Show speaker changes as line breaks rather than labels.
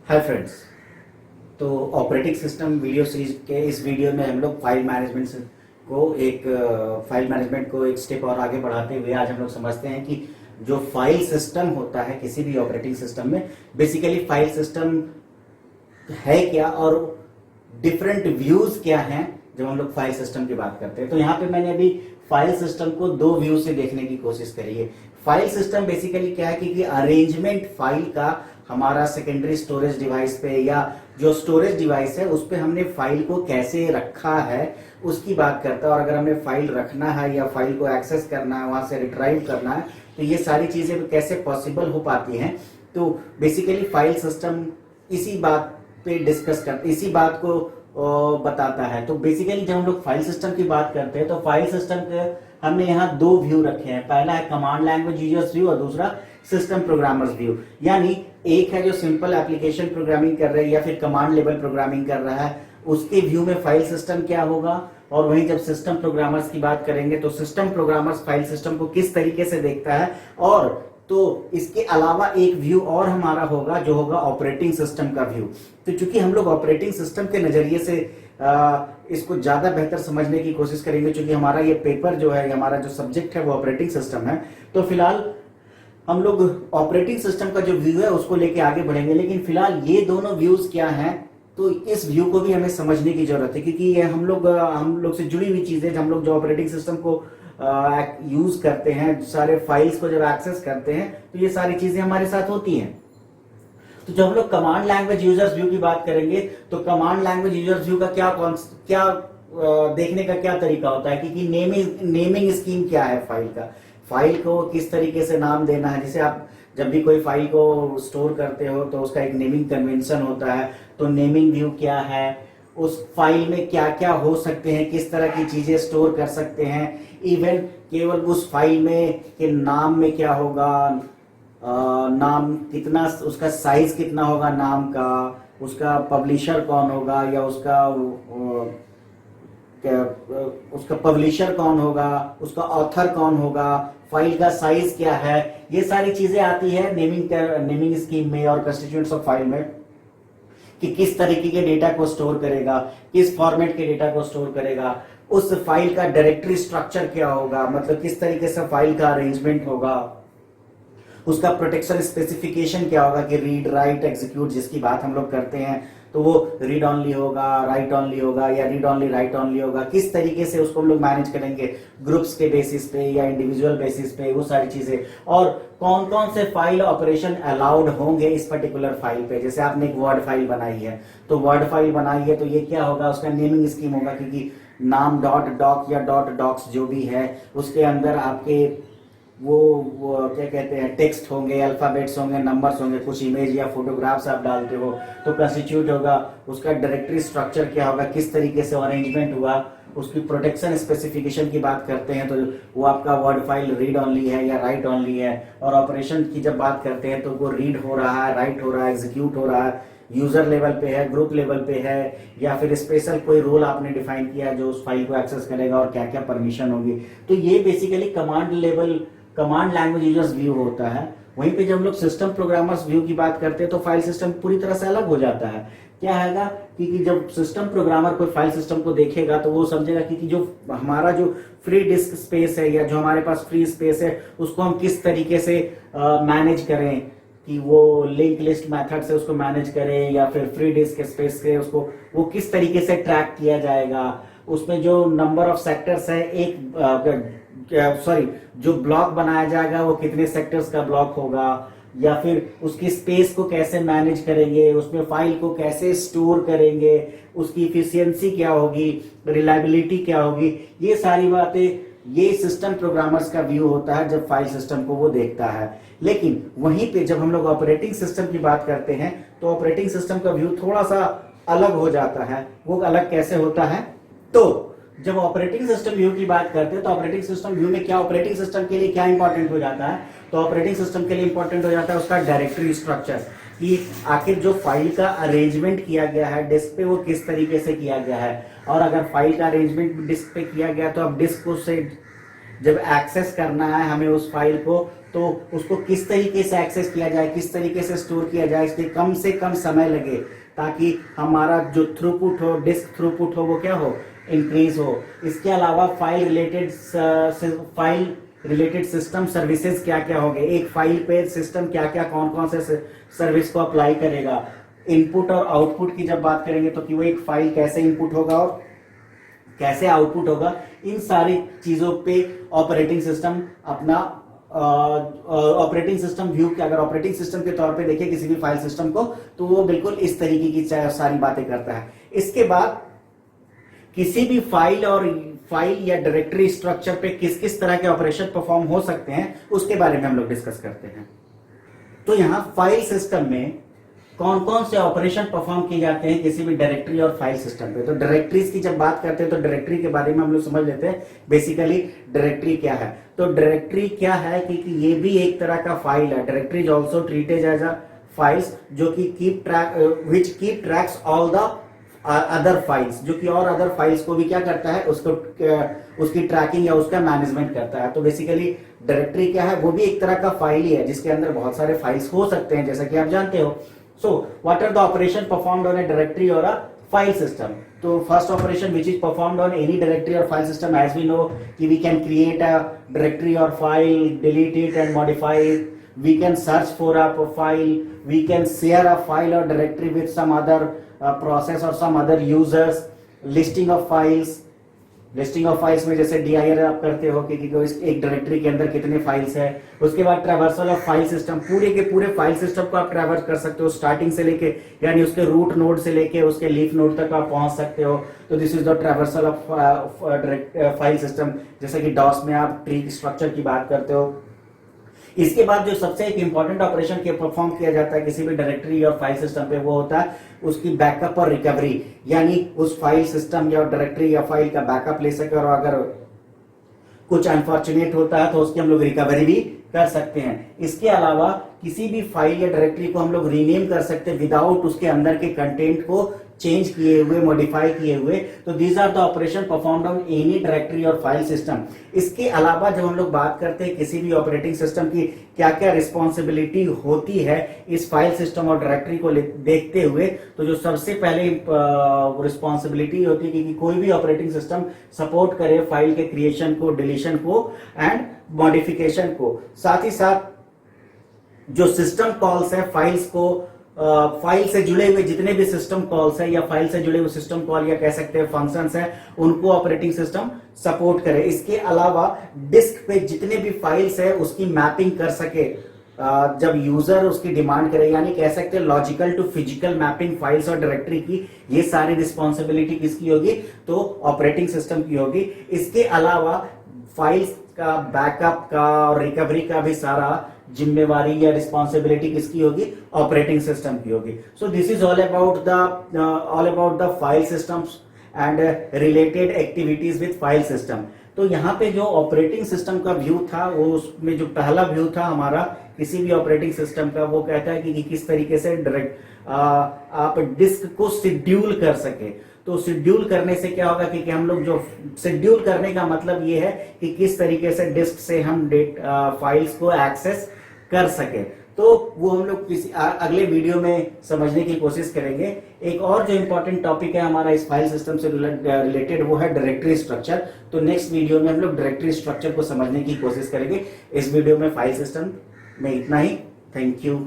Hi friends. तो operating system video series के इस वीडियो में हम लोग फाइल मैनेजमेंट को एक स्टेप और आगे बढ़ाते हुए आज हम लोग समझते हैं कि जो फाइल सिस्टम होता है किसी भी ऑपरेटिंग सिस्टम में, बेसिकली फाइल सिस्टम है क्या और डिफरेंट व्यूज क्या हैं जब हम लोग फाइल सिस्टम की बात करते हैं। तो यहाँ पे मैंने अभी फाइल सिस्टम को दो व्यू से देखने की कोशिश करी है। फाइल सिस्टम बेसिकली क्या है कि अरेंजमेंट फाइल का हमारा सेकेंडरी स्टोरेज डिवाइस पे या जो स्टोरेज डिवाइस है उस पे हमने फाइल को कैसे रखा है उसकी बात करता है। और अगर हमें फाइल रखना है या फाइल को एक्सेस करना है, वहां से रिट्राइव करना है, तो ये सारी चीजें कैसे पॉसिबल हो पाती हैं। तो बेसिकली फाइल सिस्टम इसी बात पे डिस्कस करते, इसी बात को बताता है। तो बेसिकली जब हम लोग फाइल सिस्टम की बात करते हैं तो फाइल सिस्टम के हमने यहाँ दो व्यू रखे हैं। पहला है कमांड लैंग्वेज यूजर्स व्यू और दूसरा सिस्टम प्रोग्रामर्स व्यू। यानी एक है जो सिंपल एप्लीकेशन प्रोग्रामिंग कर रहे हैं या फिर कमांड लेवल प्रोग्रामिंग कर रहा है, उसके व्यू में फाइल सिस्टम क्या होगा। और वहीं जब सिस्टम प्रोग्रामर्स की बात करेंगे तो सिस्टम प्रोग्रामर्स फाइल सिस्टम को किस तरीके से देखता है। और तो इसके अलावा एक व्यू और हमारा होगा जो होगा ऑपरेटिंग सिस्टम का व्यू। तो चूंकि हम लोग ऑपरेटिंग सिस्टम के नजरिए से इसको ज्यादा बेहतर समझने की कोशिश करेंगे, क्योंकि हमारा ये पेपर जो है, हमारा जो सब्जेक्ट है वो ऑपरेटिंग सिस्टम है, तो फिलहाल हम लोग ऑपरेटिंग सिस्टम का जो व्यू है उसको लेके आगे बढ़ेंगे। लेकिन फिलहाल ये दोनों व्यूज क्या हैं, तो इस व्यू को भी हमें समझने की जरूरत है, क्योंकि ये हम लोग से जुड़ी हुई चीजें, हम लोग जो ऑपरेटिंग सिस्टम को यूज करते हैं, सारे फाइल्स को जब एक्सेस करते हैं तो ये सारी चीजें हमारे साथ होती हैं। तो जब हम लोग कमांड लैंग्वेज यूजर्स व्यू की बात करेंगे तो कमांड लैंग्वेज यूजर्स व्यू का क्या देखने का क्या तरीका होता है, क्योंकि नेमिंग स्कीम क्या है फाइल का, फाइल को किस तरीके से नाम देना है। जैसे आप जब भी कोई फाइल को स्टोर करते हो तो उसका एक नेमिंग कन्वेंशन होता है। तो नेमिंग व्यू क्या है, उस फाइल में क्या क्या हो सकते हैं, किस तरह की चीजें स्टोर कर सकते हैं, इवन केवल उस फाइल में के नाम में क्या होगा, नाम कितना, उसका साइज कितना होगा नाम का, उसका पब्लिशर कौन होगा या उसका पब्लिशर कौन होगा, उसका ऑथर कौन होगा, फाइल का साइज क्या है, ये सारी चीजें आती है नेमिंग स्कीम में और कंस्टिट्यूएंट्स ऑफ फाइल में, कि किस तरीके के डेटा को स्टोर करेगा, किस फॉर्मेट के डेटा को स्टोर करेगा, उस फाइल का डायरेक्टरी स्ट्रक्चर क्या होगा, मतलब किस तरीके से फाइल का अरेंजमेंट होगा, उसका प्रोटेक्शन स्पेसिफिकेशन क्या होगा कि रीड राइट एग्जीक्यूट जिसकी बात हम लोग करते हैं, तो वो रीड ऑनली होगा, राइट ऑनली होगा या रीड ऑनली राइट ऑनली होगा, किस तरीके से उसको हम लोग मैनेज करेंगे, ग्रुप्स के बेसिस पे या इंडिविजुअल बेसिस पे, वो सारी चीजें। और कौन कौन से फाइल ऑपरेशन अलाउड होंगे इस पर्टिकुलर फाइल पे। जैसे आपने एक वर्ड फाइल बनाई है, तो वर्ड फाइल बनाई है तो ये क्या होगा, उसका नेमिंग स्कीम होगा, क्योंकि नाम डॉट डॉक या डॉट डॉक्स जो भी है उसके अंदर आपके वो क्या कहते हैं, टेक्स्ट होंगे, अल्फाबेट्स होंगे, नंबर्स होंगे, कुछ इमेज या फोटोग्राफ्स आप डालते हो तो कंस्टिट्यूट होगा, उसका डायरेक्टरी स्ट्रक्चर क्या होगा, किस तरीके से अरेंजमेंट हुआ, उसकी प्रोटेक्शन स्पेसिफिकेशन की बात करते हैं तो वो आपका वर्ड फाइल रीड ऑनली है या राइट ऑनली है। और ऑपरेशन की जब बात करते हैं तो वो रीड हो रहा है, राइट हो रहा है, एग्जीक्यूट हो रहा है, यूजर लेवल पे है, ग्रुप लेवल पे है, या फिर स्पेशल कोई रोल आपने डिफाइन किया जो उस फाइल को एक्सेस करेगा और क्या क्या परमिशन होगी। तो ये basically command language users view होता है। वहीं पे जब हम लोग सिस्टम प्रोग्रामर्स व्यू की बात करते हैं तो फाइल सिस्टम पूरी तरह से अलग हो जाता है। क्या हैगा कि जब सिस्टम प्रोग्रामर कोई फाइल सिस्टम को देखेगा तो वो समझेगा कि जो हमारा जो फ्री डिस्क स्पेस है या जो हमारे पास फ्री स्पेस है उसको हम किस तरीके से मैनेज करें, कि वो लिंक लिस्ट मेथड से उसको मैनेज करें या फिर फ्री डिस्क स्पेस से उसको वो किस तरीके से ट्रैक किया जाएगा, उसमें जो नंबर ऑफ सेक्टर्स है जो ब्लॉक बनाया जाएगा वो कितने सेक्टर्स का ब्लॉक होगा, या फिर उसकी स्पेस को कैसे मैनेज करेंगे, उसमें फाइल को कैसे स्टोर करेंगे, उसकी इफिशियंसी क्या होगी, रिलायबिलिटी क्या होगी, ये सारी बातें ये सिस्टम प्रोग्रामर्स का व्यू होता है जब फाइल सिस्टम को वो देखता है। लेकिन वहीं पे जब हम लोग ऑपरेटिंग सिस्टम की बात करते हैं तो ऑपरेटिंग सिस्टम का व्यू थोड़ा सा अलग हो जाता है। वो अलग कैसे होता है, तो जब ऑपरेटिंग सिस्टम व्यू की बात करते हैं तो ऑपरेटिंग सिस्टम व्यू में क्या, ऑपरेटिंग सिस्टम के लिए क्या इंपॉर्टेंट हो जाता है, तो ऑपरेटिंग सिस्टम के लिए इंपॉर्टेंट हो जाता है उसका डायरेक्टरी स्ट्रक्चर, कि आखिर जो फाइल का अरेंजमेंट किया गया है डिस्क पे वो किस तरीके से किया गया है। और अगर फाइल का अरेंजमेंट डिस्क पे किया गया तो अब डिस्क को से जब एक्सेस करना है हमें उस फाइल को, तो उसको किस तरीके से एक्सेस किया जाए, किस तरीके से स्टोर किया जाए, इसके कम से कम समय लगे ताकि हमारा जो थ्रूपुट हो, डिस्क थ्रूपुट हो, वो क्या हो, इंक्रीज हो। इसके अलावा फाइल रिलेटेड सिस्टम सर्विसेज क्या क्या होंगे, एक फाइल पे सिस्टम क्या क्या कौन कौन से सर्विस को अप्लाई करेगा। इनपुट और आउटपुट की जब बात करेंगे तो कि वो एक फाइल कैसे इनपुट होगा और कैसे आउटपुट होगा, इन सारी चीजों पे ऑपरेटिंग सिस्टम अपना ऑपरेटिंग सिस्टम व्यू के, अगर ऑपरेटिंग सिस्टम के तौर पे देखें किसी भी फाइल सिस्टम को, तो वो बिल्कुल इस तरीके की सारी बातें करता है। इसके बाद किसी भी फाइल या डायरेक्टरी स्ट्रक्चर पे किस किस तरह के ऑपरेशन परफॉर्म हो सकते हैं उसके बारे में हम लोग डिस्कस करते हैं। तो यहां फाइल सिस्टम में कौन कौन से ऑपरेशन परफॉर्म किए जाते हैं किसी भी डायरेक्टरी और फाइल सिस्टम पे। तो डायरेक्टरीज की जब बात करते हैं तो डायरेक्टरी के बारे में हम लोग समझ लेते हैं बेसिकली डायरेक्टरी क्या है। तो डायरेक्टरी क्या है कि ये भी एक तरह का फाइल है। Directory is also treated as a files जो कि keep tracks all the other files, जो कि और अदर फाइल्स को भी क्या करता है, उसकी ट्रैकिंग या उसका मैनेजमेंट करता है। तो बेसिकली डायरेक्टरी क्या है, वो भी एक तरह का फाइल ही है जिसके अंदर बहुत सारे फाइल्स हो सकते हैं, जैसा कि आप जानते हो। So, what are the operation performed on a directory or a file system? So, first operation which is performed on any directory or file system, as we know, we can create a directory or file, delete it and modify it. We can search for a file. We can share a file or directory with some other process or some other users. Listing of files. Listing of files में जैसे DIR आप करते हो कि एक directory के अंदर कितने फाइल्स है। उसके बाद ट्रैवर्सल ऑफ फाइल सिस्टम, पूरे के पूरे फाइल सिस्टम को आप ट्रैवर्स कर सकते हो स्टार्टिंग से लेके, यानी उसके रूट नोड से लेके उसके लीफ नोड तक आप पहुंच सकते हो। तो this is the traversal of file system. जैसे कि डॉस में आप ट्री स्ट्रक्चर की बात करते हो। इसके बाद जो सबसे एक इंपॉर्टेंट ऑपरेशन के परफॉर्म किया जाता है किसी भी डायरेक्टरी और फाइल सिस्टम पे, वो होता है उसकी बैकअप और रिकवरी, यानी उस फाइल सिस्टम या डायरेक्टरी या फाइल का बैकअप ले सके और अगर कुछ अनफॉर्चुनेट होता है तो उसकी हम लोग रिकवरी भी कर सकते हैं। इसके अलावा किसी भी फाइल या डायरेक्टरी को हम लोग रीनेम कर सकते हैं विदाउट उसके अंदर के कंटेंट को चेंज किए हुए, मॉडिफाई किए हुए। तो these are the operation performed on any directory और फाइल सिस्टम। इसके अलावा जब हम लोग बात करते हैं किसी भी ऑपरेटिंग सिस्टम की क्या क्या रिस्पॉन्सिबिलिटी होती है इस फाइल सिस्टम और डायरेक्टरी को देखते हुए, तो जो सबसे पहले रिस्पॉन्सिबिलिटी होती है कि कोई भी ऑपरेटिंग सिस्टम सपोर्ट करे फाइल के क्रिएशन को, डिलीशन को एंड मॉडिफिकेशन को। साथ ही साथ जो सिस्टम कॉल्स है फाइल्स को, फाइल से जुड़े हुए जितने भी सिस्टम कॉल्स है या फाइल से जुड़े हुए सिस्टम कॉल या कह सकते हैं फंक्शंस हैं, उनको ऑपरेटिंग सिस्टम सपोर्ट करे। इसके अलावा डिस्क पे जितने भी फाइल्स है उसकी मैपिंग कर सके जब यूजर उसकी डिमांड करे, यानी कह सकते हैं logical to physical mapping files और डायरेक्टरी की। ये सारी रिस्पॉन्सिबिलिटी किसकी होगी, तो ऑपरेटिंग सिस्टम की होगी। इसके अलावा फाइल्स का बैकअप का और रिकवरी का भी सारा जिम्मेवारी या रिस्पॉन्सिबिलिटी किसकी होगी, ऑपरेटिंग सिस्टम की होगी। So this is all about the file systems and related activities with file system. तो यहाँ पे जो ऑपरेटिंग सिस्टम का व्यू था, वो उसमें जो पहला व्यू था हमारा किसी भी ऑपरेटिंग सिस्टम का, वो कहता है कि किस तरीके से आप डिस्क को शेड्यूल कर सके। तो शेड्यूल करने से क्या होगा कि हम लोग जो शेड्यूल करने का मतलब ये है कि किस तरीके से डिस्क से हम फाइल्स को एक्सेस कर सके। तो वो हम लोग किसी अगले वीडियो में समझने की कोशिश करेंगे। एक और जो इंपॉर्टेंट टॉपिक है हमारा इस फाइल सिस्टम से रिलेटेड, वो है डायरेक्टरी स्ट्रक्चर। तो नेक्स्ट वीडियो में हम लोग डायरेक्टरी स्ट्रक्चर को समझने की कोशिश करेंगे। इस वीडियो में फाइल सिस्टम में इतना ही। Thank you.